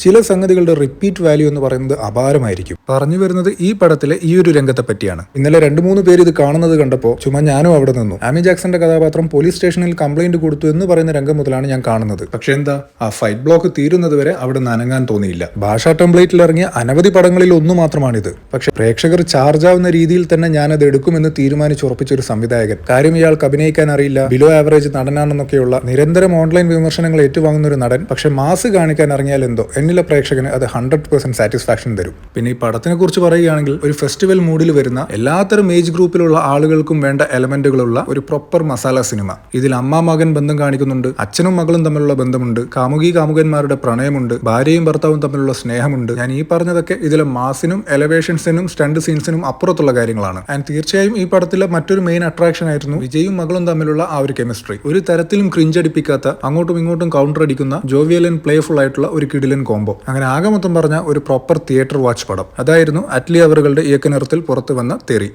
ചില സംഗതികളുടെ repeat value എന്ന് പറയുന്നത് അപാരമായിരിക്കും. പറഞ്ഞു വരുന്നത് ഈ പടത്തിലെ ഈ ഒരു രംഗത്തെ പറ്റിയാണ്. ഇന്നലെ 2-3 പേര് ഇത് കാണുന്നത് കണ്ടപ്പോൾ ചുമ്മാ ഞാനും അവിടെ നിന്നു. ആമി ജാക്സന്റെ കഥാപാത്രം പോലീസ് സ്റ്റേഷനിൽ കംപ്ലൈന്റ് കൊടുത്തു എന്ന് പറയുന്ന രംഗം മുതലാണ് ഞാൻ കാണുന്നത്. പക്ഷെ എന്താ, ആ ഫൈറ്റ് ബ്ലോക്ക് തീരുന്നത് വരെ അവിടെ നനങ്ങാൻ തോന്നിയില്ല. ഭാഷാ ടെംപ്ലേറ്റിൽ ഇറങ്ങിയ അനവധി പടങ്ങളിൽ ഒന്നു മാത്രമാണിത്. പക്ഷെ പ്രേക്ഷകർ ചാർജ് ആവുന്ന രീതിയിൽ തന്നെ ഞാനത് എടുക്കുമെന്ന് തീരുമാനിച്ചുറപ്പിച്ച ഒരു സംവിധായകൻ. കാര്യം ഇയാൾക്ക് അഭിനയിക്കാൻ അറിയില്ല, ബിലോ ആവറേജ് നടനാണെന്നൊക്കെയുള്ള നിരന്തരം ഓൺലൈൻ വിമർശനങ്ങൾ ഏറ്റുവാങ്ങുന്ന ഒരു നടൻ. പക്ഷെ മാസ് കാണിക്കാൻ ഇറങ്ങിയാൽ എന്തോ എന്നിലെ പ്രേക്ഷകന് അത് 100% സാറ്റിസ്ഫാക്ഷൻ തരും. പിന്നെ ഈ പടത്തിനെ കുറിച്ച് പറയുകയാണെങ്കിൽ ഒരു ഫെസ്റ്റിവൽ മൂഡിൽ വരുന്ന എല്ലാത്തരം ഏജ് ഗ്രൂപ്പിലുള്ള ആളുകൾക്കും വേണ്ട എലമെന്റുകളുള്ള ഒരു പ്രോപ്പർ മസാല സിനിമ. ഇതിൽ അമ്മ മകൻ ബന്ധം കാണിക്കുന്നുണ്ട്, അച്ഛനും മകളും തമ്മിലുള്ള ബന്ധമുണ്ട്, കാമുകന്മാരുടെ പ്രണയമുണ്ട്, ഭാര്യയും ഭർത്താവും തമ്മിലുള്ള സ്നേഹമുണ്ട്. ഞാൻ ഈ പറഞ്ഞതൊക്കെ ഇതിലെ മാസിനും എലവേഷൻസിനും സ്റ്റണ്ട് സീൻസിനും അപ്പുറത്തുള്ള കാര്യങ്ങളാണ്. ആൻഡ് തീർച്ചയായും ഈ പടത്തിലെ മറ്റൊരു മെയിൻ അട്രാക്ഷൻ ആയിരുന്നു വിജയും മകളും തമ്മിലുള്ള ആ ഒരു കെമിസ്ട്രി. ഒരു തരത്തിലും ക്രിഞ്ചടിപ്പിക്കാത്ത, അങ്ങോട്ടും ഇങ്ങോട്ടും കൗണ്ടർ അടിക്കുന്ന, ജോവിയൽ ആൻഡ് പ്ലേഫുൾ ആയിട്ടുള്ള ഒരു കിടിലൻ കോംബോ. അങ്ങനെ ആകെ മൊത്തം പറഞ്ഞ ഒരു പ്രോപ്പർ തിയേറ്റർ വാച്ച് പടം. അതായിരുന്നു അറ്റ്ലി അവറുകളുടെ ഇയക്കുനിറത്തിൽ പുറത്തു വന്ന തെറി.